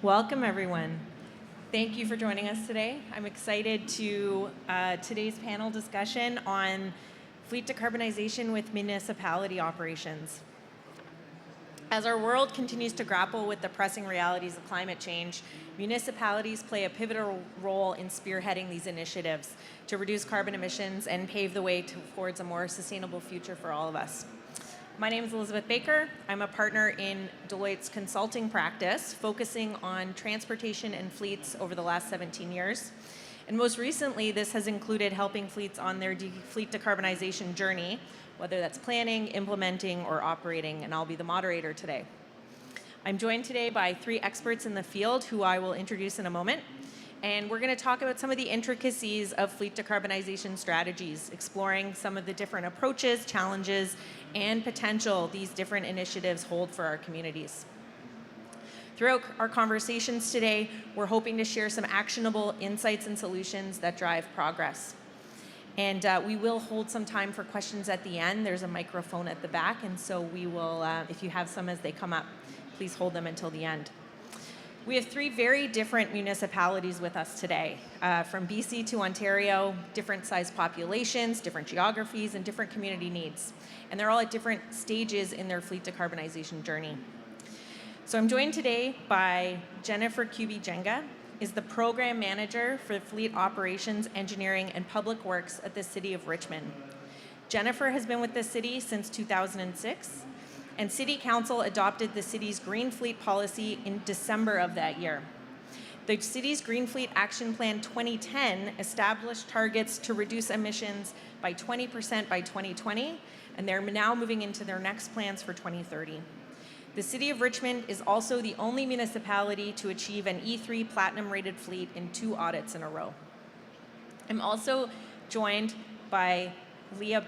Welcome, everyone. Thank you for joining us today. I'm excited to today's panel discussion on fleet decarbonization with municipality operations. As our world continues to grapple with the pressing realities of climate change, municipalities play a pivotal role in spearheading these initiatives to reduce carbon emissions and pave the way towards a more sustainable future for all of us. My name is Elizabeth Baker. I'm a partner in Deloitte's consulting practice, focusing on transportation and fleets over the last 17 years. And most recently, this has included helping fleets on their fleet decarbonization journey, whether that's planning, implementing, or operating, and I'll be the moderator today. I'm joined today by three experts in the field who I will introduce in a moment. And we're going to talk about some of the intricacies of fleet decarbonization strategies, exploring some of the different approaches, challenges, and potential these different initiatives hold for our communities. Throughout our conversations today, we're hoping to share some actionable insights and solutions that drive progress. And we will hold some time for questions at the end. There's a microphone at the back, and so we will, if you have some as they come up, please hold them until the end. We have three very different municipalities with us today, from BC to Ontario, different size populations, different geographies, and different community needs. And they're all at different stages in their fleet decarbonization journey. So I'm joined today by Jennifer Kube-Njenga, is the program manager for fleet operations, engineering, and public works at the City of Richmond. Jennifer has been with the city since 2006. And City Council adopted the city's Green Fleet policy in December of that year. The city's Green Fleet Action Plan 2010 established targets to reduce emissions by 20% by 2020, and they're now moving into their next plans for 2030. The City of Richmond is also the only municipality to achieve an E3 Platinum rated fleet in 2 audits in a row. I'm also joined by Leah,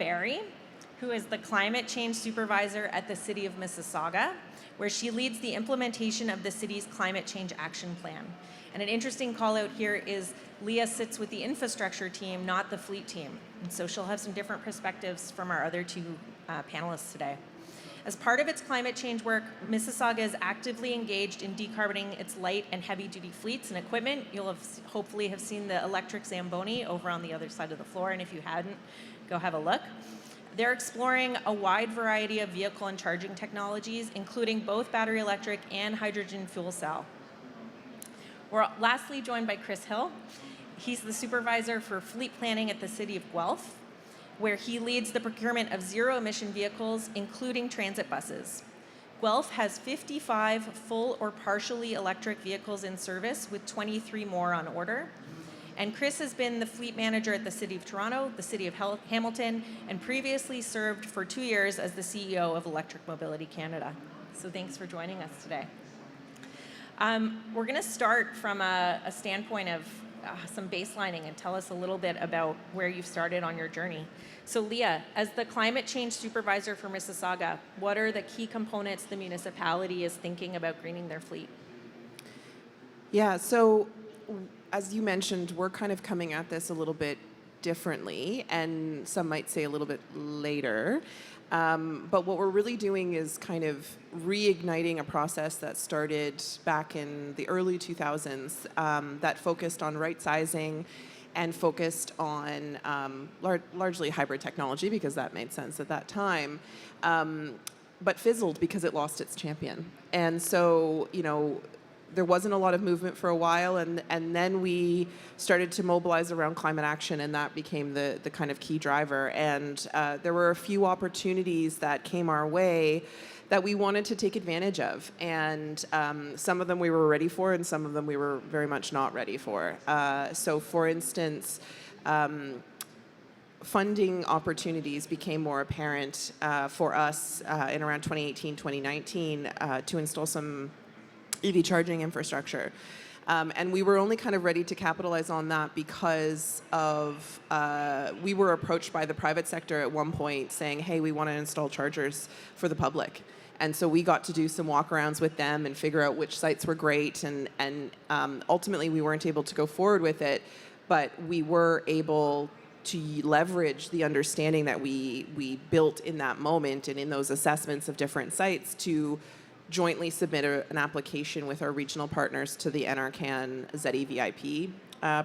who is the Climate Change Supervisor at the City of Mississauga, where she leads the implementation of the city's Climate Change Action Plan. And an interesting call out here is Leah sits with the infrastructure team, not the fleet team. And so she'll have some different perspectives from our other two panelists today. As part of its climate change work, Mississauga is actively engaged in decarboning its light and heavy duty fleets and equipment. You'll hopefully have seen the electric Zamboni over on the other side of the floor, and if you hadn't, go have a look. They're exploring a wide variety of vehicle and charging technologies, including both battery electric and hydrogen fuel cell. We're lastly joined by Chris Hill. He's the supervisor for fleet planning at the City of Guelph, where he leads the procurement of zero-emission vehicles, including transit buses. Guelph has 55 full or partially electric vehicles in service, with 23 more on order. And Chris has been the fleet manager at the City of Toronto, the City of Hamilton, and previously served for 2 years as the CEO of Electric Mobility Canada. So thanks for joining us today. We're going to start from a standpoint of some baselining and tell us a little bit about where you've started on your journey. So Leah, as the climate change supervisor for Mississauga, what are the key components the municipality is thinking about greening their fleet? Yeah, so as you mentioned, we're kind of coming at this a little bit differently, and some might say a little bit later. But what we're really doing is kind of reigniting a process that started back in the early 2000s that focused on right-sizing and focused on largely hybrid technology, because that made sense at that time, but fizzled because it lost its champion. And so, there wasn't a lot of movement for a while, and then we started to mobilize around climate action, and that became the kind of key driver. And there were a few opportunities that came our way that we wanted to take advantage of. And some of them we were ready for, and some of them we were very much not ready for. So for instance, funding opportunities became more apparent for us in around 2018, 2019 to install some EV charging infrastructure. And we were only kind of ready to capitalize on that because of, we were approached by the private sector at one point saying, hey, we want to install chargers for the public. And so we got to do some walkarounds with them and figure out which sites were great. And ultimately, we weren't able to go forward with it, but we were able to leverage the understanding that we built in that moment and in those assessments of different sites to jointly submit an application with our regional partners to the NRCan ZEVIP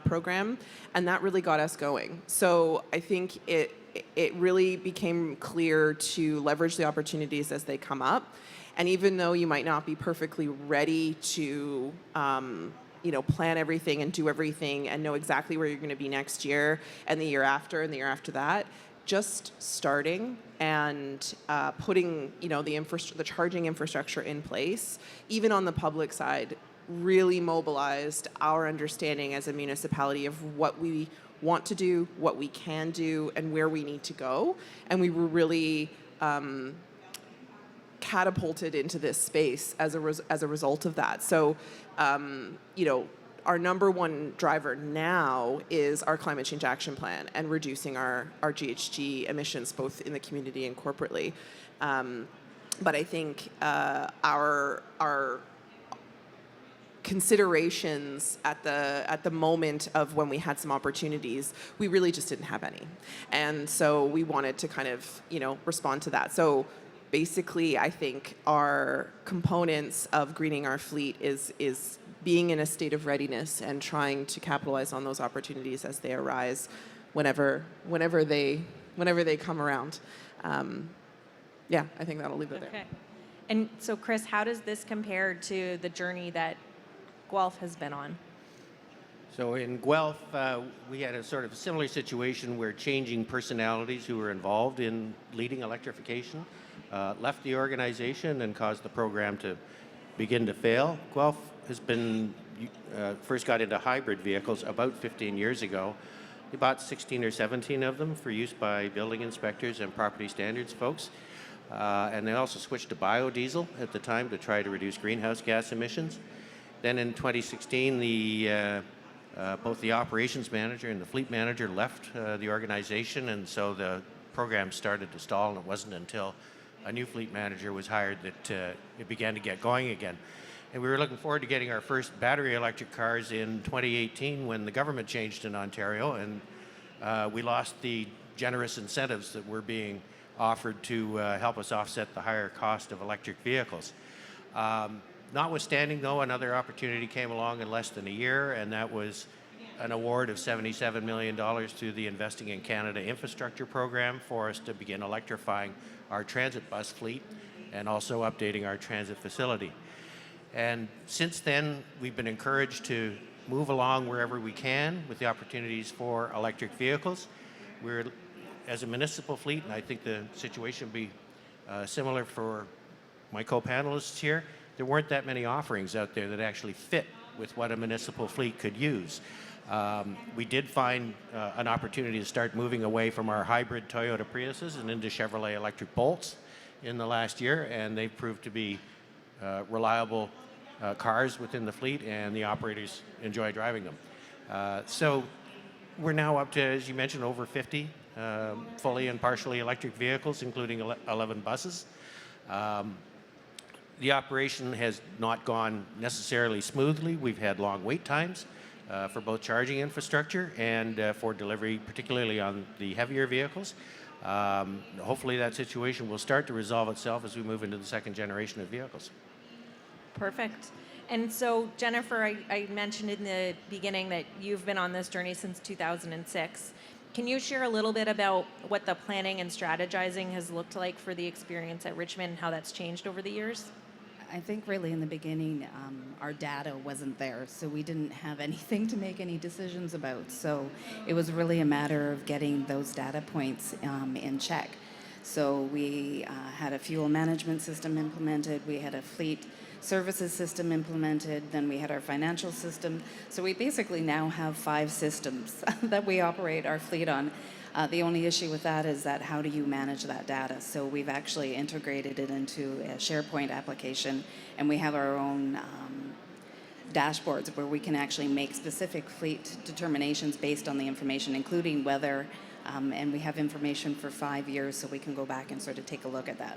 program, and that really got us going. So I think it really became clear to leverage the opportunities as they come up, and even though you might not be perfectly ready to plan everything and do everything and know exactly where you're going to be next year and the year after and the year after that, just starting and putting the charging infrastructure in place, even on the public side, really mobilized our understanding as a municipality of what we want to do, what we can do, and where we need to go. And we were really catapulted into this space as a result of that. So, our number one driver now is our climate change action plan and reducing our GHG emissions, both in the community and corporately. But I think our considerations at the moment of when we had some opportunities, we really just didn't have any, and so we wanted to kind of respond to that. So basically, I think our components of greening our fleet is being in a state of readiness and trying to capitalize on those opportunities as they arise, whenever they come around. I think that'll leave it there. Okay. And so, Chris, how does this compare to the journey that Guelph has been on? So in Guelph, we had a sort of similar situation where changing personalities who were involved in leading electrification left the organization and caused the program to begin to fail. Guelph has been, first got into hybrid vehicles about 15 years ago. We bought 16 or 17 of them for use by building inspectors and property standards folks. And they also switched to biodiesel at the time to try to reduce greenhouse gas emissions. Then in 2016, both the operations manager and the fleet manager left the organization, and so the program started to stall, and it wasn't until a new fleet manager was hired that it began to get going again. And we were looking forward to getting our first battery electric cars in 2018 when the government changed in Ontario, and we lost the generous incentives that were being offered to help us offset the higher cost of electric vehicles. Notwithstanding, though, another opportunity came along in less than a year, and that was an award of $77 million through the Investing in Canada infrastructure program for us to begin electrifying our transit bus fleet and also updating our transit facility. And since then, we've been encouraged to move along wherever we can with the opportunities for electric vehicles. We're, as a municipal fleet, and I think the situation will be similar for my co-panelists here, there weren't that many offerings out there that actually fit with what a municipal fleet could use. We did find an opportunity to start moving away from our hybrid Toyota Priuses and into Chevrolet electric Bolts in the last year, and they've proved to be reliable cars within the fleet, and the operators enjoy driving them. So we're now up to, as you mentioned, over 50 fully and partially electric vehicles, including 11 buses. The operation has not gone necessarily smoothly. We've had long wait times for both charging infrastructure and for delivery, particularly on the heavier vehicles. Hopefully that situation will start to resolve itself as we move into the second generation of vehicles. Perfect. And so, Jennifer, I mentioned in the beginning that you've been on this journey since 2006. Can you share a little bit about what the planning and strategizing has looked like for the experience at Richmond and how that's changed over the years? I think really in the beginning, our data wasn't there, so we didn't have anything to make any decisions about. So it was really a matter of getting those data points in check. So we had a fuel management system implemented, we had a fleet services system implemented, then we had our financial system. So we basically now have 5 systems that we operate our fleet on. The only issue with that is that how do you manage that data? So we've actually integrated it into a SharePoint application, and we have our own dashboards where we can actually make specific fleet determinations based on the information, including weather, and we have information for 5 years, so we can go back and sort of take a look at that.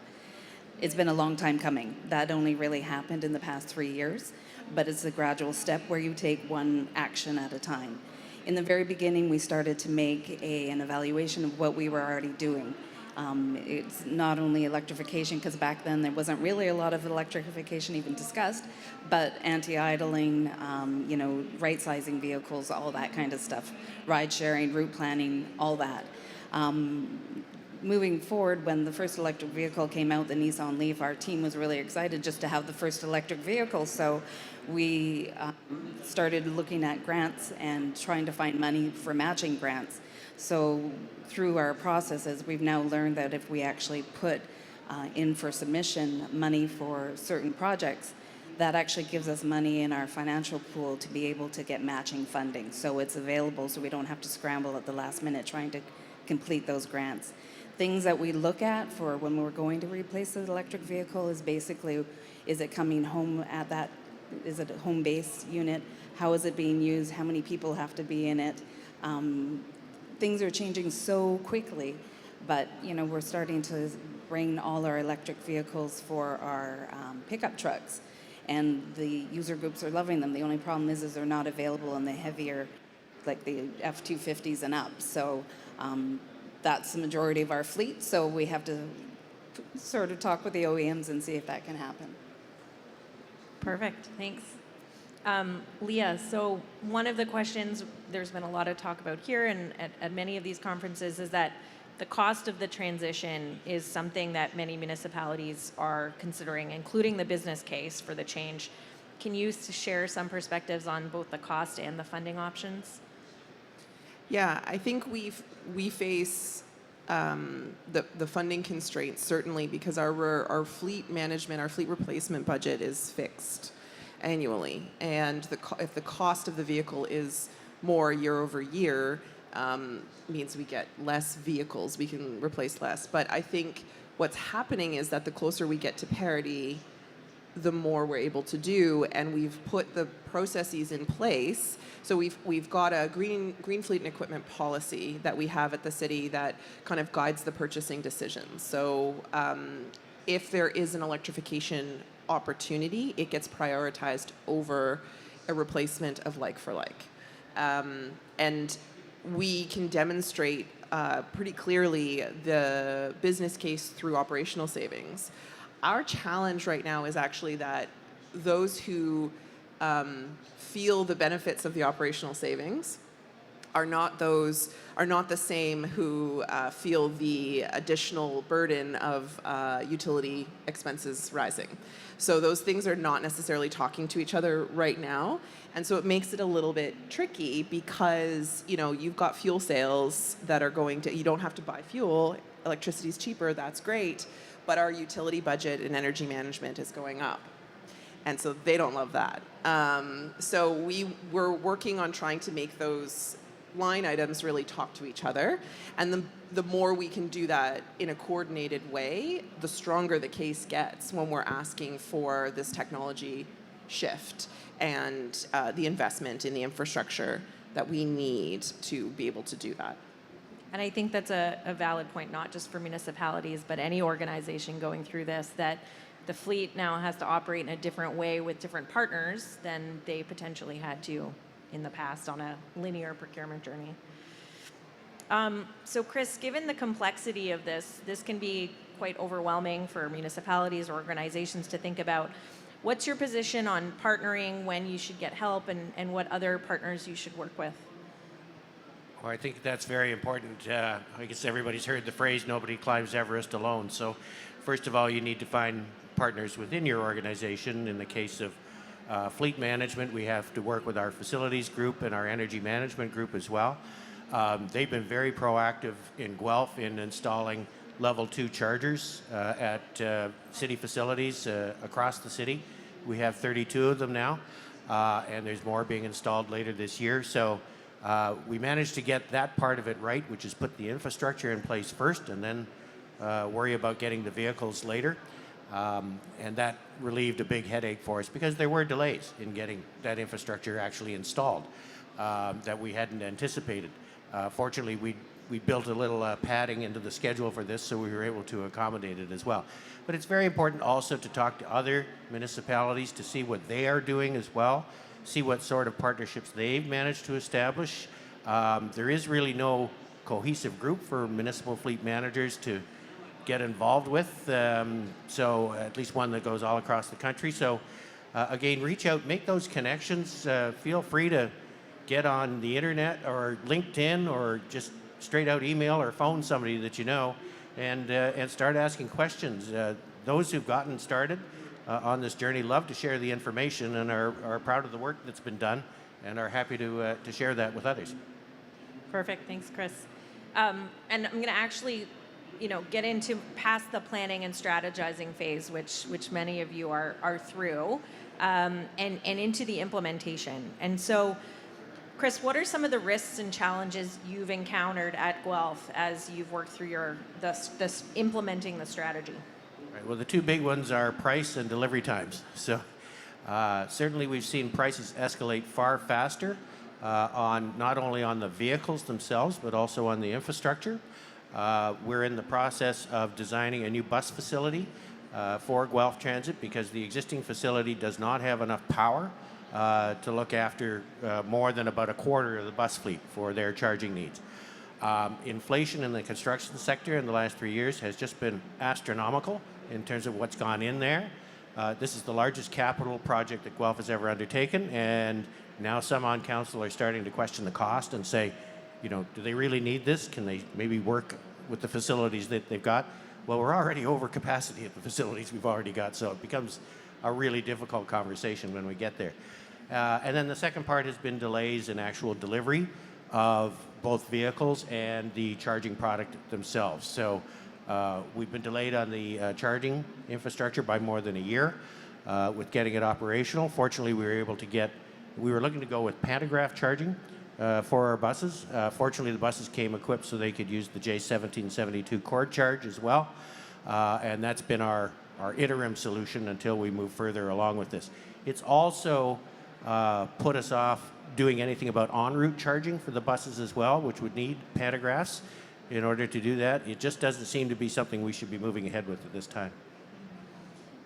It's been a long time coming. That only really happened in the past 3 years, but it's a gradual step where you take one action at a time. In the very beginning, we started to make an evaluation of what we were already doing. It's not only electrification, because back then there wasn't really a lot of electrification even discussed, but anti-idling, right-sizing vehicles, all that kind of stuff, ride-sharing, route planning, all that. Moving forward, when the first electric vehicle came out, the Nissan Leaf, our team was really excited just to have the first electric vehicle. So we started looking at grants and trying to find money for matching grants. So through our processes, we've now learned that if we actually put in for submission money for certain projects, that actually gives us money in our financial pool to be able to get matching funding. So it's available, so we don't have to scramble at the last minute trying to complete those grants. Things that we look at for when we're going to replace the electric vehicle is basically, is it coming home at that, is it a home-based unit? How is it being used? How many people have to be in it? Things are changing so quickly, but we're starting to bring all our electric vehicles for our pickup trucks, and the user groups are loving them. The only problem is they're not available in the heavier, like the F250s and up. So that's the majority of our fleet, so we have to sort of talk with the OEMs and see if that can happen. Perfect, thanks. Leah, so one of the questions there's been a lot of talk about here and at many of these conferences is that the cost of the transition is something that many municipalities are considering, including the business case for the change. Can you share some perspectives on both the cost and the funding options? Yeah, I think we face the funding constraints certainly because our fleet management, our fleet replacement budget is fixed annually, and if the cost of the vehicle is more year over year, means we get less vehicles, we can replace less. But I think what's happening is that the closer we get to parity, the more we're able to do, and we've put the processes in place. So we've got a green fleet and equipment policy that we have at the city that kind of guides the purchasing decisions. So if there is an electrification opportunity, it gets prioritized over a replacement of like for like. And we can demonstrate pretty clearly the business case through operational savings. Our challenge right now is actually that those who feel the benefits of the operational savings are not the same who feel the additional burden of utility expenses rising. So those things are not necessarily talking to each other right now, and so it makes it a little bit tricky because you've got fuel sales that are going to, you don't have to buy fuel, electricity is cheaper, that's great, but our utility budget and energy management is going up. And so they don't love that. So we're working on trying to make those line items really talk to each other. And the more we can do that in a coordinated way, the stronger the case gets when we're asking for this technology shift and the investment in the infrastructure that we need to be able to do that. And I think that's a valid point, not just for municipalities, but any organization going through this, that the fleet now has to operate in a different way with different partners than they potentially had to in the past on a linear procurement journey. So Chris, given the complexity of this can be quite overwhelming for municipalities or organizations to think about. What's your position on partnering, when you should get help, and what other partners you should work with? Well, I think that's very important. I guess everybody's heard the phrase, nobody climbs Everest alone. So first of all, you need to find partners within your organization. In the case of fleet management, we have to work with our facilities group and our energy management group as well. They've been very proactive in Guelph in installing level 2 chargers at city facilities across the city. We have 32 of them now, and there's more being installed later this year. So we managed to get that part of it right, which is put the infrastructure in place first and then worry about getting the vehicles later. And that relieved a big headache for us because there were delays in getting that infrastructure actually installed that we hadn't anticipated. Fortunately, we built a little padding into the schedule for this, so we were able to accommodate it as well. But it's very important also to talk to other municipalities to see what they are doing as well, see what sort of partnerships they've managed to establish. There is really no cohesive group for municipal fleet managers to get involved with. So at least one that goes all across the country. So again, reach out, make those connections. Feel free to get on the internet or LinkedIn or just straight out email or phone somebody that you know and start asking questions. Those who've gotten started on this journey love to share the information and are proud of the work that's been done and are happy to share that with others. Perfect. Thanks, Chris. And I'm going to actually, get into past the planning and strategizing phase, which many of you are through, and into the implementation. And so, Chris, what are some of the risks and challenges you've encountered at Guelph as you've worked through this implementing the strategy? Right, well, the two big ones are price and delivery times. So certainly we've seen prices escalate far faster on not only on the vehicles themselves, but also on the infrastructure. We're in the process of designing a new bus facility for Guelph Transit because the existing facility does not have enough power to look after more than about a quarter of the bus fleet for their charging needs. Inflation in the construction sector in the last 3 years has just been astronomical in terms of what's gone in there. This is the largest capital project that Guelph has ever undertaken, and now some on council are starting to question the cost and say, do they really need this? Can they maybe work with the facilities that they've got? Well, we're already over capacity at the facilities we've already got, so it becomes a really difficult conversation when we get there. And then the second part has been delays in actual delivery of both vehicles and the charging product themselves. So we've been delayed on the charging infrastructure by more than a year with getting it operational. Fortunately, we were looking to go with pantograph charging for our buses. Fortunately, the buses came equipped so they could use the J1772 cord charge as well. And that's been our interim solution until we move further along with this. It's also put us off doing anything about en route charging for the buses as well, which would need pantographs in order to do that. It just doesn't seem to be something we should be moving ahead with at this time.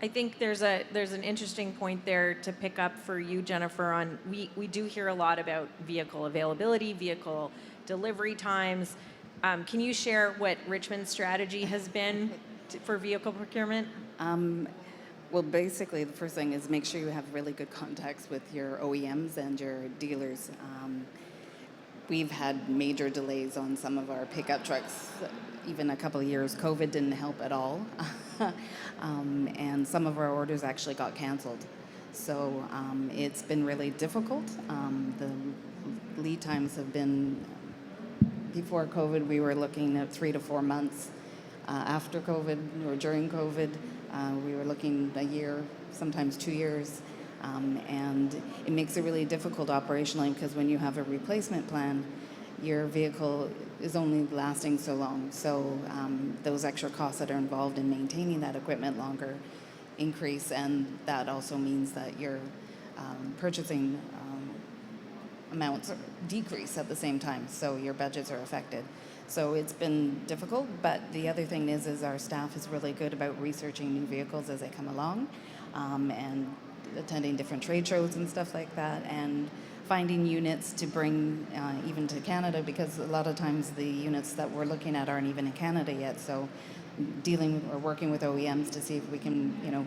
I think there's an interesting point there to pick up for you, Jennifer, on we do hear a lot about vehicle availability, vehicle delivery times. Can you share what Richmond's strategy has been for vehicle procurement? Well, basically, the first thing is make sure you have really good contacts with your OEMs and your dealers. We've had major delays on some of our pickup trucks, even a couple of years. COVID didn't help at all. And some of our orders actually got canceled. So it's been really difficult. The lead times have been, before COVID, we were looking at 3 to 4 months. After COVID or during COVID, we were looking a year, sometimes 2 years. And it makes it really difficult operationally because when you have a replacement plan, your vehicle is only lasting so long. So those extra costs that are involved in maintaining that equipment longer increase, and that also means that your purchasing amounts decrease at the same time, so your budgets are affected. So it's been difficult, but the other thing is our staff is really good about researching new vehicles as they come along, and attending different trade shows and stuff like that, and finding units to bring even to Canada, because a lot of times the units that we're looking at aren't even in Canada yet. So dealing or working with OEMs to see if we can,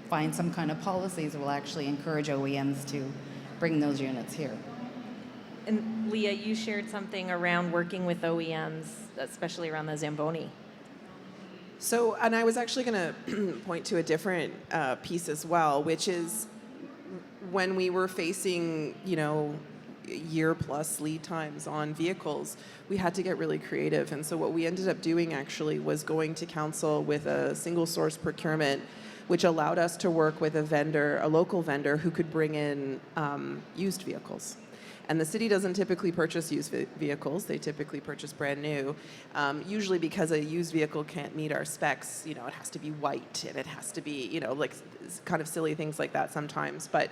find some kind of policies that will actually encourage OEMs to bring those units here. And Leah, you shared something around working with OEMs, especially around the Zamboni. So, and I was actually going to point to a different piece as well, which is when we were facing, year-plus lead times on vehicles, we had to get really creative. And so what we ended up doing actually was going to council with a single source procurement, which allowed us to work with a local vendor who could bring in used vehicles. And the city doesn't typically purchase used vehicles. They typically purchase brand new, usually because a used vehicle can't meet our specs. It has to be white and it has to be, like kind of silly things like that sometimes. But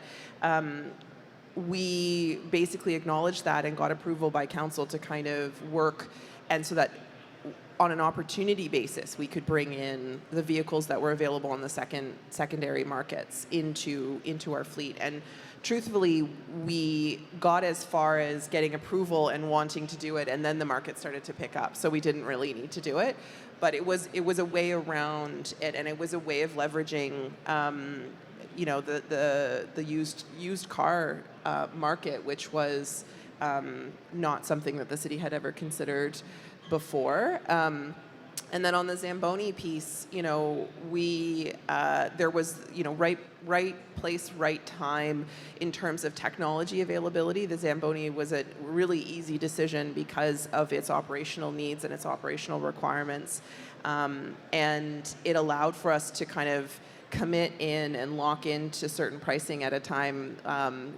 we basically acknowledged that and got approval by council to kind of work, and so that on an opportunity basis, we could bring in the vehicles that were available on the secondary markets into our fleet. And truthfully, we got as far as getting approval and wanting to do it, and then the market started to pick up. So we didn't really need to do it, but it was a way around it, and it was a way of leveraging, the used car market, which was not something that the city had ever considered before. And then on the Zamboni piece, there was, right place, right time in terms of technology availability. The Zamboni was a really easy decision because of its operational needs and its operational requirements. And it allowed for us to kind of commit in and lock into certain pricing at a time,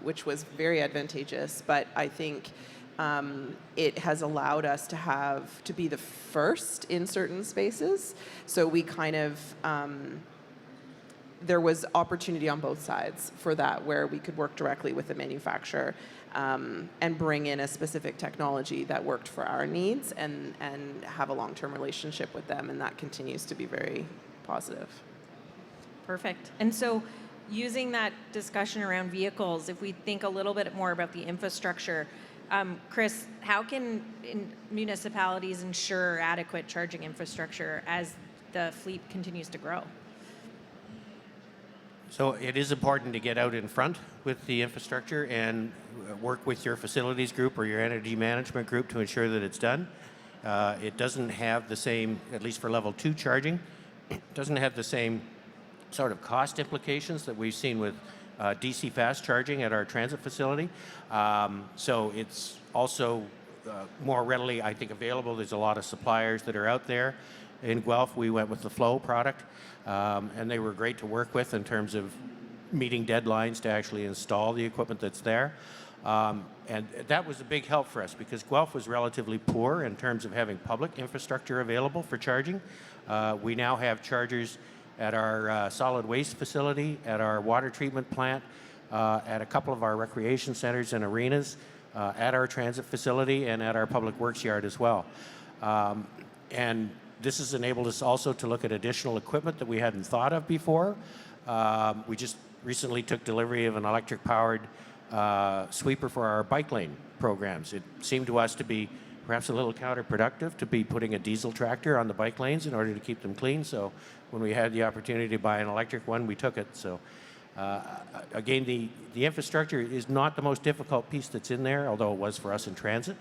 which was very advantageous. But I think it has allowed us to be the first in certain spaces. So we kind of, there was opportunity on both sides for that, where we could work directly with the manufacturer and bring in a specific technology that worked for our needs and have a long-term relationship with them. And that continues to be very positive. Perfect. And so using that discussion around vehicles, if we think a little bit more about the infrastructure, Chris, how can municipalities ensure adequate charging infrastructure as the fleet continues to grow? So it is important to get out in front with the infrastructure and work with your facilities group or your energy management group to ensure that it's done. It doesn't have the same, at least for level 2 charging, doesn't have the same sort of cost implications that we've seen with DC fast charging at our transit facility. So it's also more readily, I think, available. There's a lot of suppliers that are out there. In Guelph, we went with the Flow product, and they were great to work with in terms of meeting deadlines to actually install the equipment that's there. And that was a big help for us because Guelph was relatively poor in terms of having public infrastructure available for charging. We now have chargers at our solid waste facility, at our water treatment plant, at a couple of our recreation centers and arenas, at our transit facility, and at our public works yard as well. And this has enabled us also to look at additional equipment that we hadn't thought of before. We just recently took delivery of an electric-powered sweeper for our bike lane programs. It seemed to us to be perhaps a little counterproductive to be putting a diesel tractor on the bike lanes in order to keep them clean. So when we had the opportunity to buy an electric one, we took it. So again, the infrastructure is not the most difficult piece that's in there, although it was for us in transit.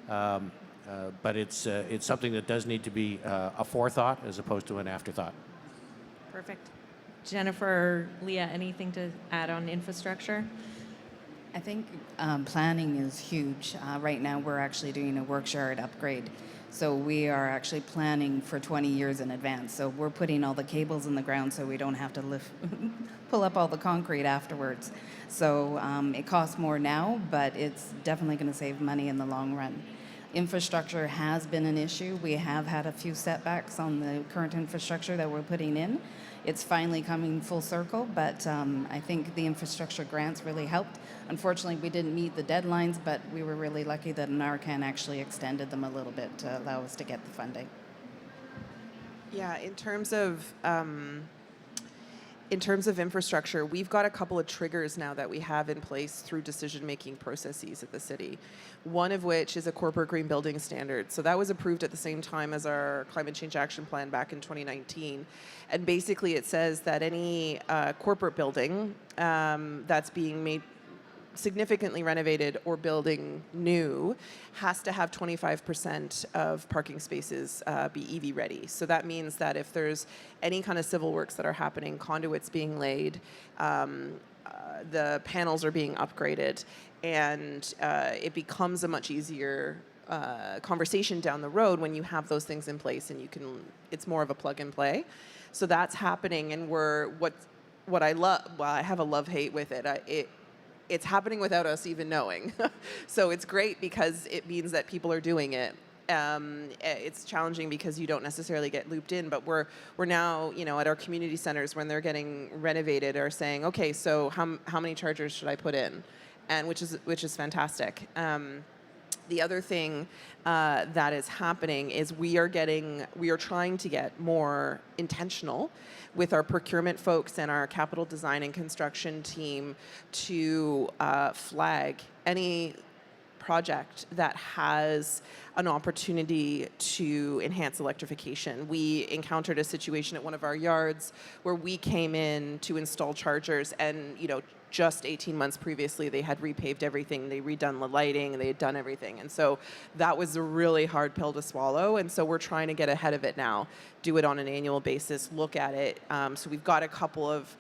But it's something that does need to be a forethought as opposed to an afterthought. Perfect. Jennifer, Leah, anything to add on infrastructure? I think planning is huge. Right now, we're actually doing a works yard upgrade. So we are actually planning for 20 years in advance. So we're putting all the cables in the ground so we don't have to pull up all the concrete afterwards. So it costs more now, but it's definitely going to save money in the long run. Infrastructure has been an issue. We have had a few setbacks on the current infrastructure that we're putting in. It's finally coming full circle, but I think the infrastructure grants really helped. Unfortunately, we didn't meet the deadlines, but we were really lucky that NARCAN actually extended them a little bit to allow us to get the funding. Yeah, in terms of infrastructure, we've got a couple of triggers now that we have in place through decision-making processes at the city. One of which is a corporate green building standard. So that was approved at the same time as our climate change action plan back in 2019. And basically it says that any corporate building that's being made significantly renovated or building new has to have 25% of parking spaces be EV ready. So that means that if there's any kind of civil works that are happening, conduits being laid, the panels are being upgraded, and it becomes a much easier conversation down the road when you have those things in place and it's more of a plug and play. So that's happening, and what I love, well, I have a love-hate with it. It's happening without us even knowing. So it's great because it means that people are doing it. It's challenging because you don't necessarily get looped in, but we're now, at our community centers when they're getting renovated are saying, okay, so how many chargers should I put in? And which is fantastic. The other thing that is happening is we are trying to get more intentional with our procurement folks and our capital design and construction team to flag any project that has an opportunity to enhance electrification. We encountered a situation at one of our yards where we came in to install chargers, and just 18 months previously they had repaved everything, they redone the lighting, they had done everything, and so that was a really hard pill to swallow. And so we're trying to get ahead of it now, do it on an annual basis, look at it. So we've got a couple of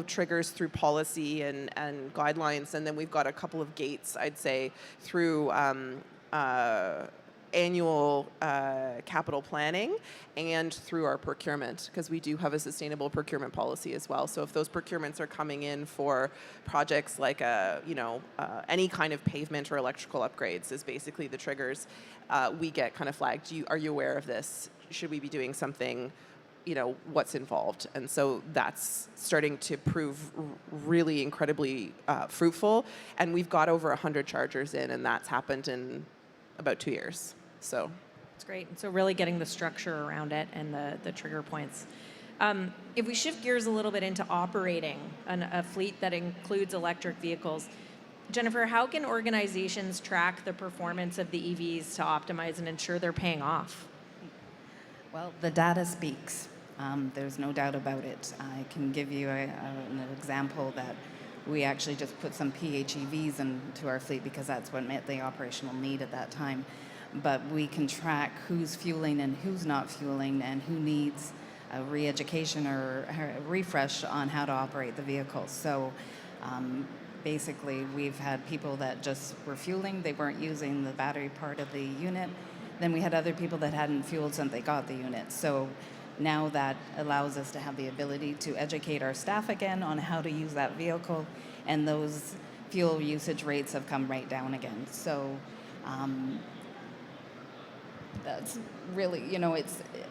triggers through policy and guidelines, and then we've got a couple of gates, I'd say, through annual capital planning and through our procurement, because we do have a sustainable procurement policy as well. So if those procurements are coming in for projects like any kind of pavement or electrical upgrades is basically the triggers, we get kind of flagged. Are you aware of this? Should we be doing something? What's involved? And so that's starting to prove really incredibly fruitful. And we've got over 100 chargers in, and that's happened in about 2 years. So it's great. And so really getting the structure around it and the trigger points. If we shift gears a little bit into operating a fleet that includes electric vehicles, Jennifer, how can organizations track the performance of the EVs to optimize and ensure they're paying off? Well, the data speaks. There's no doubt about it. I can give you an example that we actually just put some PHEVs into our fleet because that's what met the operational need at that time. But we can track who's fueling and who's not fueling and who needs a re-education or a refresh on how to operate the vehicle. So basically, we've had people that just were fueling, they weren't using the battery part of the unit. Then we had other people that hadn't fueled since they got the unit. So now that allows us to have the ability to educate our staff again on how to use that vehicle, and those fuel usage rates have come right down again. So that's really,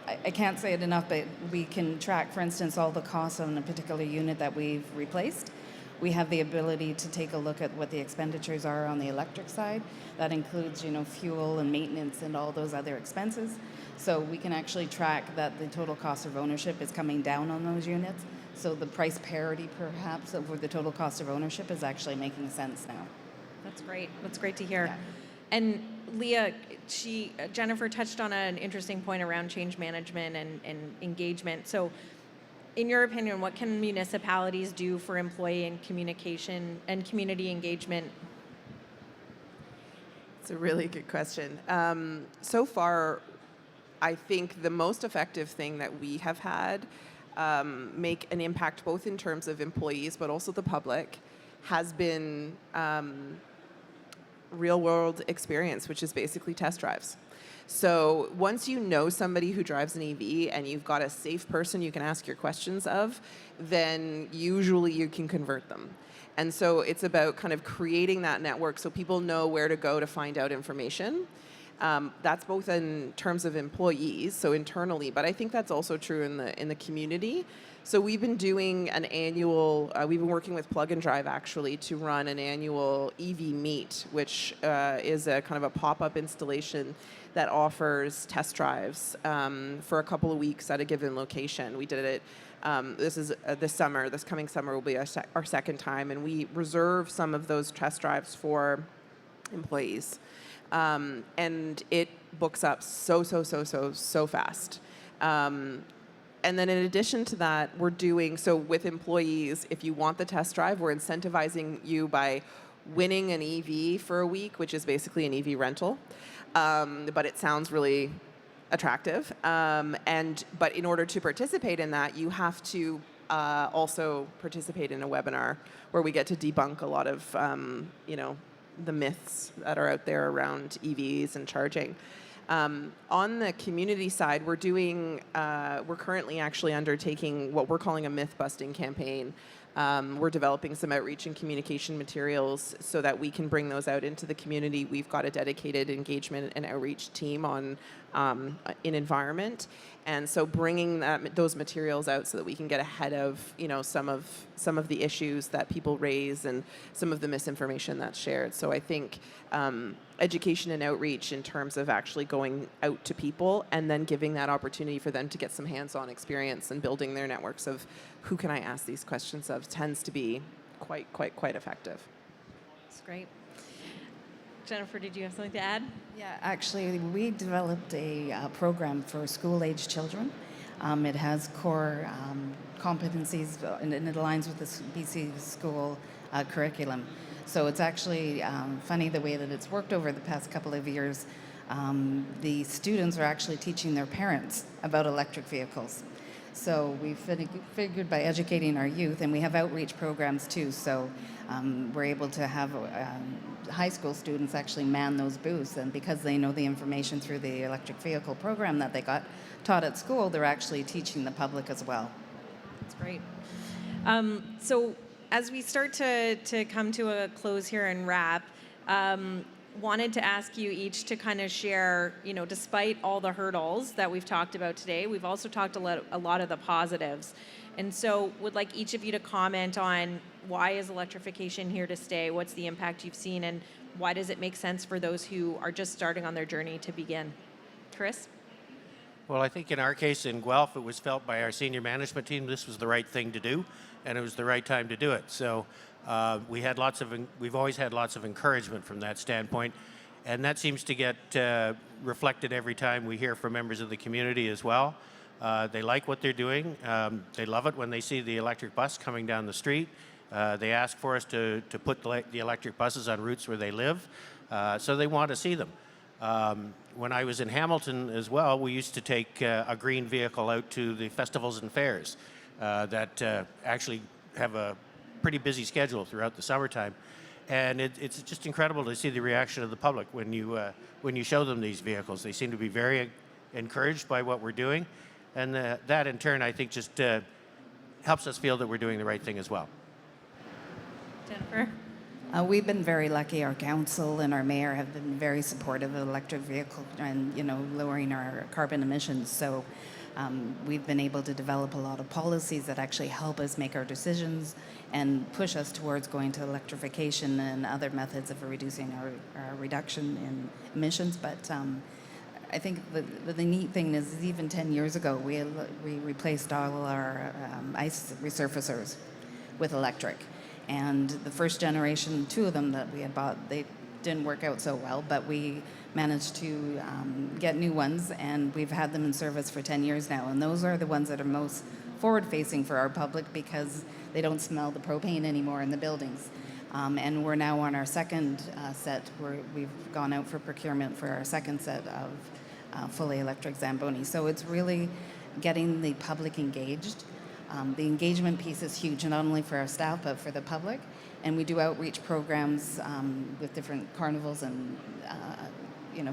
I can't say it enough, but we can track, for instance, all the costs on a particular unit that we've replaced. We have the ability to take a look at what the expenditures are on the electric side. That includes, fuel and maintenance and all those other expenses. So we can actually track that the total cost of ownership is coming down on those units. So the price parity, perhaps, over the total cost of ownership is actually making sense now. That's great. That's great to hear. Yeah. And Leah, Jennifer touched on an interesting point around change management and engagement. So in your opinion, what can municipalities do for employee and communication and community engagement? It's a really good question. So far, I think the most effective thing that we have had make an impact both in terms of employees but also the public has been real-world experience, which is basically test drives. So once you know somebody who drives an EV and you've got a safe person you can ask your questions of, then usually you can convert them. And so it's about kind of creating that network so people know where to go to find out information. That's both in terms of employees, so internally, but I think that's also true in the community. So we've been doing an annual, we've been working with Plug and Drive actually to run an annual EV meet, which is a kind of a pop-up installation that offers test drives for a couple of weeks at a given location. We did it, this coming summer will be our second time, and we reserve some of those test drives for employees. And it books up so fast. And then in addition to that, we're doing, so with employees, if you want the test drive, we're incentivizing you by winning an EV for a week, which is basically an EV rental. But it sounds really attractive. But in order to participate in that, you have to also participate in a webinar where we get to debunk a lot of, the myths that are out there around EVs and charging. On the community side, we're currently actually undertaking what we're calling a myth-busting campaign. We're developing some outreach and communication materials so that we can bring those out into the community. We've got a dedicated engagement and outreach team in environment. And so bringing those materials out so that we can get ahead of, some of the issues that people raise and some of the misinformation that's shared. So I think education and outreach in terms of actually going out to people and then giving that opportunity for them to get some hands-on experience and building their networks of who can I ask these questions of tends to be quite effective. That's great. Jennifer, did you have something to add? Yeah, actually, we developed a program for school-age children. It has core competencies, and it aligns with the BC school curriculum. So it's actually funny the way that it's worked over the past couple of years. The students are actually teaching their parents about electric vehicles. So we figured by educating our youth, and we have outreach programs too, so we're able to have high school students actually man those booths, and because they know the information through the electric vehicle program that they got taught at school, they're actually teaching the public as well. That's great. So as we start to come to a close here and wrap, wanted to ask you each to kind of share, despite all the hurdles that we've talked about today, we've also talked a lot of the positives. And so would like each of you to comment on why is electrification here to stay? What's the impact you've seen? And why does it make sense for those who are just starting on their journey to begin? Chris? Well, I think in our case in Guelph, it was felt by our senior management team this was the right thing to do, and it was the right time to do it. So we've always had lots of encouragement from that standpoint, and that seems to get reflected every time we hear from members of the community as well. They like what they're doing. They love it when they see the electric bus coming down the street. They ask for us to put the electric buses on routes where they live, so they want to see them. When I was in Hamilton as well, we used to take a green vehicle out to the festivals and fairs that actually have a pretty busy schedule throughout the summertime. And it's just incredible to see the reaction of the public when you show them these vehicles. They seem to be very encouraged by what we're doing. And that, in turn, I think just helps us feel that we're doing the right thing as well. Jennifer? We've been very lucky. Our council and our mayor have been very supportive of electric vehicle and, lowering our carbon emissions. So we've been able to develop a lot of policies that actually help us make our decisions and push us towards going to electrification and other methods of reducing our reduction in emissions. But I think the neat thing is even 10 years ago, we replaced all our ice resurfacers with electric. And the first generation, 2 of them that we had bought, they didn't work out so well, but we managed to get new ones, and we've had them in service for 10 years now. And those are the ones that are most forward-facing for our public because they don't smell the propane anymore in the buildings. And we're now on our second set where we've gone out for procurement for our second set of fully electric Zamboni. So it's really getting the public engaged. The engagement piece is huge, not only for our staff, but for the public. And we do outreach programs with different carnivals and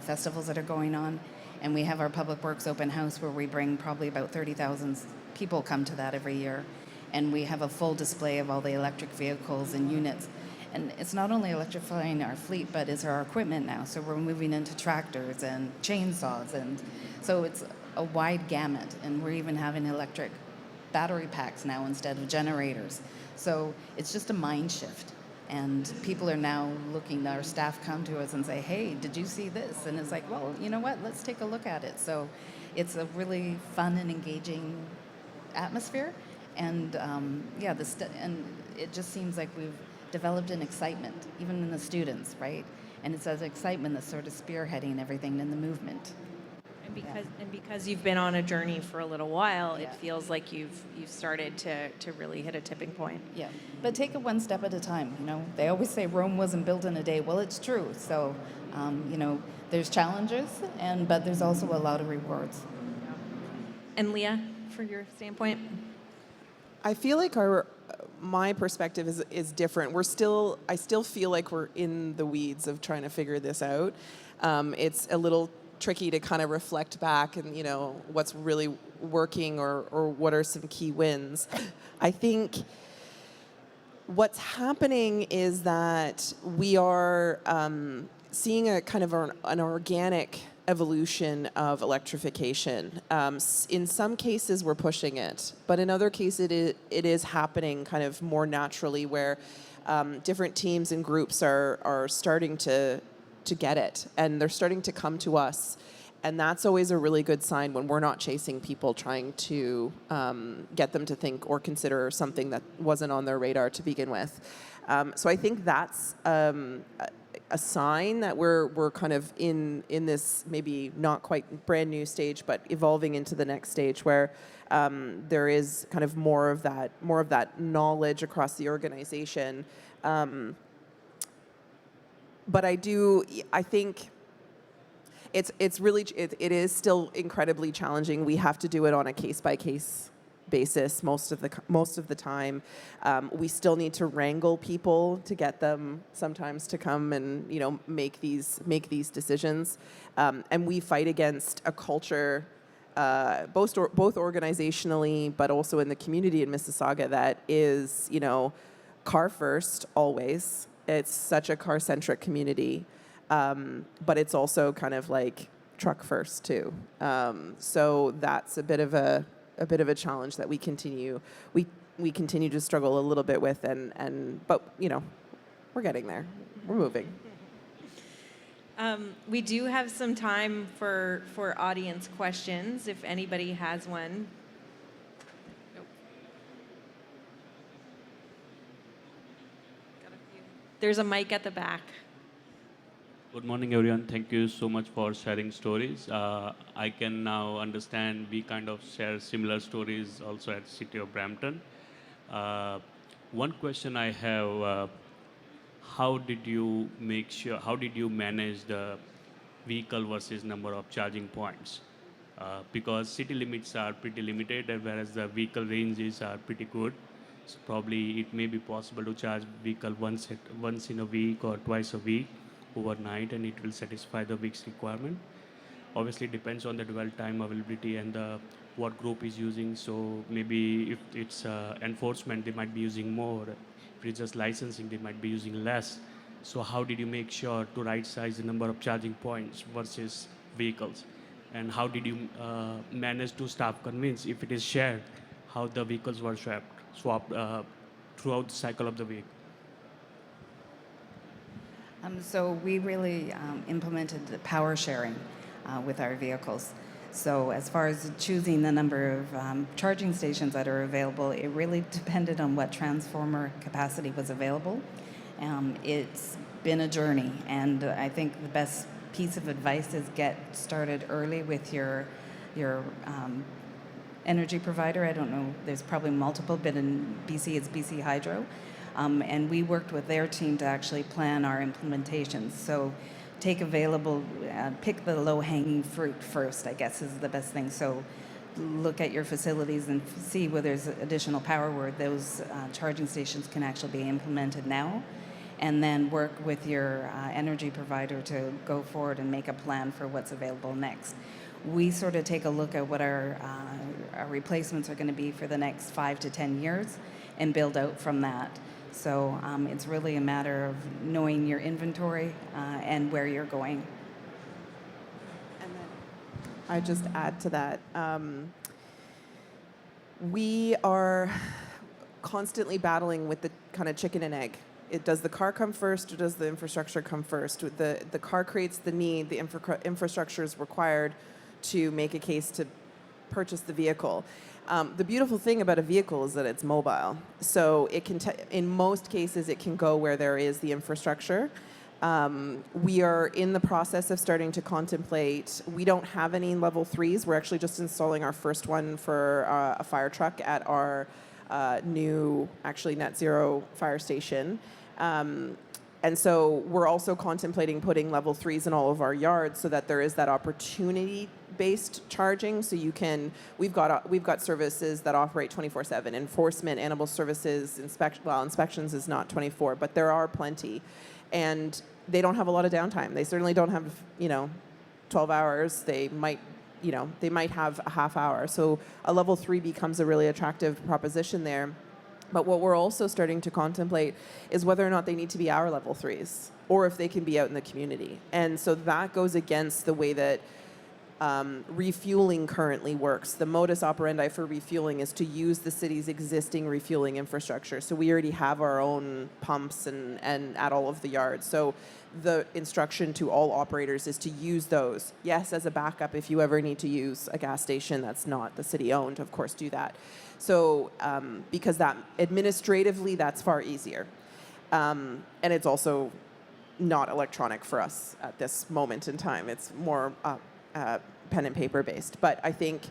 festivals that are going on. And we have our Public Works open house where we bring probably about 30,000 people come to that every year. And we have a full display of all the electric vehicles and units. And it's not only electrifying our fleet, but it's our equipment now. So we're moving into tractors and chainsaws. And so it's a wide gamut. And we're even having electric battery packs now instead of generators. So it's just a mind shift. And people are now looking, our staff come to us and say, hey, did you see this? And it's like, well, you know what, let's take a look at it. So it's a really fun and engaging atmosphere. And and it just seems like we've developed an excitement, even in the students, right? And it's that excitement that's sort of spearheading everything in the movement. And because you've been on a journey for a little while, it feels like you've started to really hit a tipping point. Yeah, but take it one step at a time. They always say Rome wasn't built in a day. Well, it's true. So, there's challenges, but there's also a lot of rewards. And Leah, for your standpoint? I feel like my perspective is different. I still feel like we're in the weeds of trying to figure this out. It's a little tricky to kind of reflect back and what's really working or what are some key wins. I think what's happening is that we are seeing a kind of an organic evolution of electrification. In some cases, we're pushing it, but in other cases, it is happening kind of more naturally, where different teams and groups are starting to get it, and they're starting to come to us. And that's always a really good sign when we're not chasing people trying to get them to think or consider something that wasn't on their radar to begin with. So I think that's a sign that we're kind of in this maybe not quite brand new stage, but evolving into the next stage where there is kind of more of that knowledge across the organization. But I think it's really it is still incredibly challenging. We have to do it on a case by case basis most of the time. We still need to wrangle people to get them sometimes to come and make these decisions. And we fight against a culture, both organizationally, but also in the community in Mississauga, that is car first always. It's such a car centric community, but it's also kind of like truck first too. So that's a bit of a challenge that we continue to struggle a little bit with, but we're getting there. We're moving. We do have some time for audience questions if anybody has one. Nope. Got a few. There's a mic at the back. Good morning, everyone. Thank you so much for sharing stories. I can now understand we kind of share similar stories also at City of Brampton. One question I have, how did you manage the vehicle versus number of charging points? Because city limits are pretty limited, whereas the vehicle ranges are pretty good. So probably it may be possible to charge vehicle once in a week or twice a week overnight, and it will satisfy the week's requirement. Obviously, it depends on the dwell time availability and what group is using. So maybe if it's enforcement, they might be using more. If it's just licensing, they might be using less. So how did you make sure to right size the number of charging points versus vehicles? And how did you manage to staff convince, if it is shared, how the vehicles were swapped throughout the cycle of the week? So we really implemented the power sharing with our vehicles. So as far as choosing the number of charging stations that are available, it really depended on what transformer capacity was available. It's been a journey, and I think the best piece of advice is get started early with your energy provider. I don't know, there's probably multiple, but in BC it's BC Hydro. And we worked with their team to actually plan our implementations. So pick the low-hanging fruit first, I guess is the best thing. So look at your facilities and see where there's additional power, where those charging stations can actually be implemented now, and then work with your energy provider to go forward and make a plan for what's available next. We sort of take a look at what our replacements are going to be for the next 5 to 10 years and build out from that. So it's really a matter of knowing your inventory and where you're going. And then I just add to that. We are constantly battling with the kind of chicken and egg. Does the car come first, or does the infrastructure come first? The car creates the need, the infrastructure is required to make a case to purchase the vehicle. The beautiful thing about a vehicle is that it's mobile. So it can, in most cases, it can go where there is the infrastructure. We are in the process of starting to contemplate. We don't have any level 3s. We're actually just installing our first one for a fire truck at our new, actually net zero fire station. And so we're also contemplating putting level 3s in all of our yards so that there is that opportunity-based charging. So we've got services that operate 24/7. Enforcement, animal services, inspections is not 24, but there are plenty. And they don't have a lot of downtime. They certainly don't have, 12 hours. They might have a half hour. So a level 3 becomes a really attractive proposition there. But what we're also starting to contemplate is whether or not they need to be our level 3s or if they can be out in the community. And so that goes against the way that refueling currently works. The modus operandi for refueling is to use the city's existing refueling infrastructure. So we already have our own pumps and at all of the yards. So the instruction to all operators is to use those. Yes, as a backup, if you ever need to use a gas station that's not the city owned, of course, do that. So because that administratively, that's far easier. And it's also not electronic for us at this moment in time. It's more pen and paper based. But I think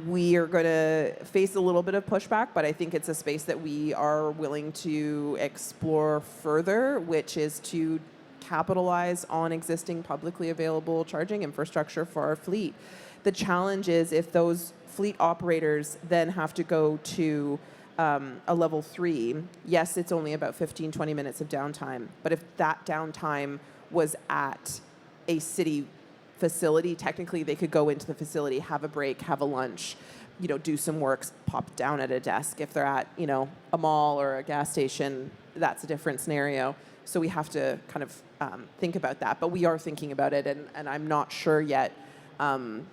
we are going to face a little bit of pushback, but I think it's a space that we are willing to explore further, which is to capitalize on existing publicly available charging infrastructure for our fleet. The challenge is if those fleet operators then have to go to a level 3, yes, it's only about 15, 20 minutes of downtime, but if that downtime was at a city facility, technically they could go into the facility, have a break, have a lunch, do some work, pop down at a desk. If they're at, a mall or a gas station, that's a different scenario. So we have to kind of think about that. But we are thinking about it, and I'm not sure yet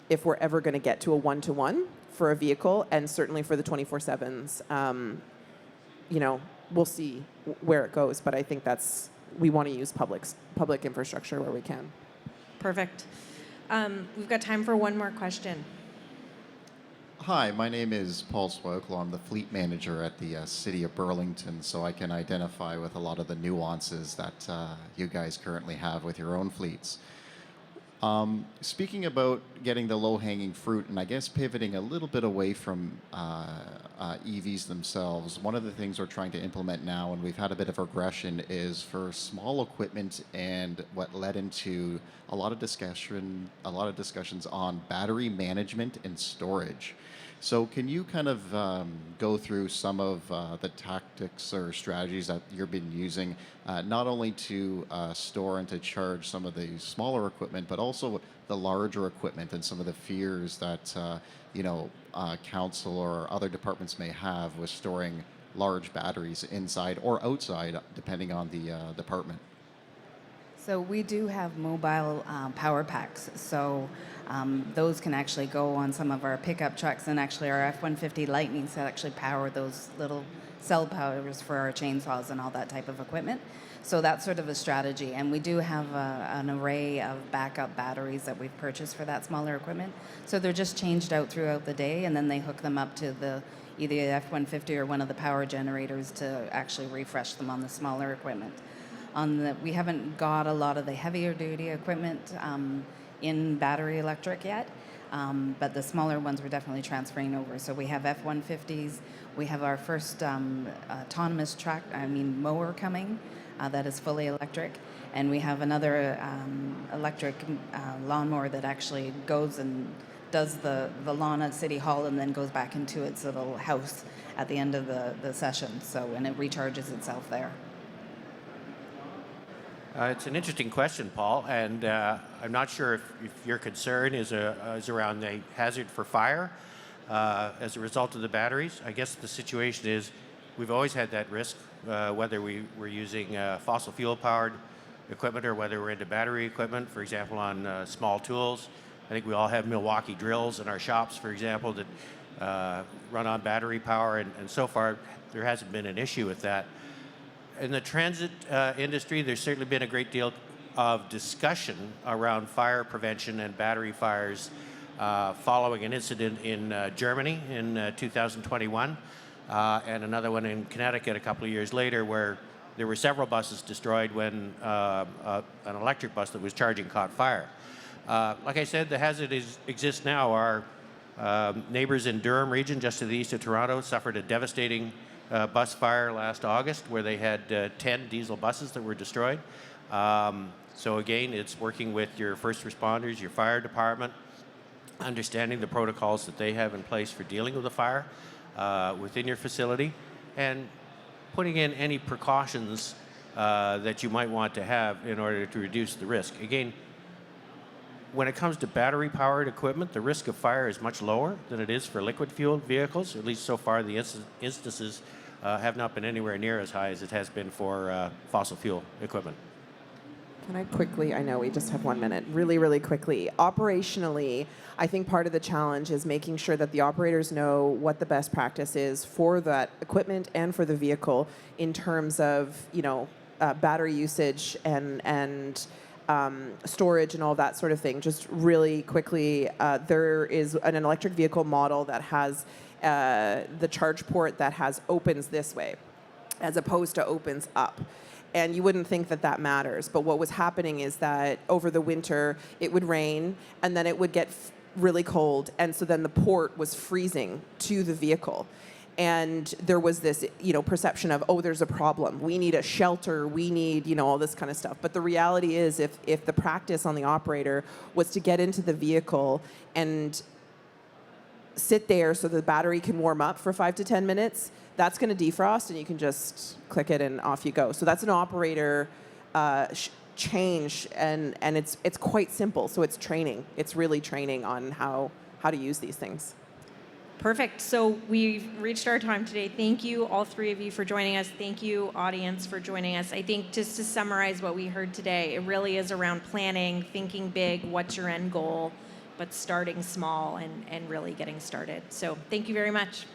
if we're ever going to get to a one-to-one for a vehicle, and certainly for the 24/7s. We'll see where it goes, but I think we want to use public infrastructure where we can. Perfect. We've got time for one more question. Hi, my name is Paul Swokel. I'm the fleet manager at the City of Burlington, so I can identify with a lot of the nuances that you guys currently have with your own fleets. Speaking about getting the low-hanging fruit, and I guess pivoting a little bit away from EVs themselves, one of the things we're trying to implement now, and we've had a bit of regression, is for small equipment, and what led into a lot of discussions on battery management and storage. So can you kind of go through some of the tactics or strategies that you've been using, not only to store and to charge some of the smaller equipment, but also the larger equipment and some of the fears that council or other departments may have with storing large batteries inside or outside, depending on the department? So we do have mobile power packs. So those can actually go on some of our pickup trucks, and actually our F-150 Lightnings that actually power those little cell powers for our chainsaws and all that type of equipment. So that's sort of a strategy. And we do have an array of backup batteries that we've purchased for that smaller equipment. So they're just changed out throughout the day, and then they hook them up to either the F-150 or one of the power generators to actually refresh them on the smaller equipment. We haven't got a lot of the heavier duty equipment in battery electric yet, but the smaller ones we're definitely transferring over. So we have F-150s, we have our first autonomous mower coming that is fully electric, and we have another electric lawnmower that actually goes and does the lawn at City Hall and then goes back into its little house at the end of the session. And it recharges itself there. It's an interesting question, Paul, and I'm not sure if your concern is around the hazard for fire as a result of the batteries. I guess the situation is we've always had that risk, whether we were using fossil fuel-powered equipment or whether we're into battery equipment, for example, on small tools. I think we all have Milwaukee drills in our shops, for example, that run on battery power, and so far there hasn't been an issue with that. In the transit industry, there's certainly been a great deal of discussion around fire prevention and battery fires following an incident in Germany in 2021 and another one in Connecticut a couple of years later where there were several buses destroyed when an electric bus that was charging caught fire. Like I said, the hazard exists now. Our neighbors in Durham region, just to the east of Toronto, suffered a devastating bus fire last August where they had 10 diesel buses that were destroyed. So again, it's working with your first responders, your fire department, understanding the protocols that they have in place for dealing with a fire within your facility, and putting in any precautions that you might want to have in order to reduce the risk. Again, when it comes to battery-powered equipment, the risk of fire is much lower than it is for liquid-fueled vehicles, at least so far the instances have not been anywhere near as high as it has been for fossil fuel equipment. Can I quickly, I know we just have 1 minute, really, really quickly. Operationally, I think part of the challenge is making sure that the operators know what the best practice is for that equipment and for the vehicle in terms of, battery usage and storage and all that sort of thing. Just really quickly, there is an electric vehicle model that has the charge port that opens this way as opposed to opens up. And you wouldn't think that that matters. But what was happening is that over the winter, it would rain, and then it would get really cold. And so then the port was freezing to the vehicle. And there was this, perception of, oh, there's a problem. We need a shelter. We need, all this kind of stuff. But the reality is if the practice on the operator was to get into the vehicle and sit there so the battery can warm up for 5 to 10 minutes, that's going to defrost and you can just click it and off you go. So that's an operator change, and it's quite simple. So it's training. It's really training on how to use these things. Perfect. So we've reached our time today. Thank you, all three of you, for joining us. Thank you, audience, for joining us. I think just to summarize what we heard today, it really is around planning, thinking big, what's your end goal, but starting small and really getting started. So thank you very much.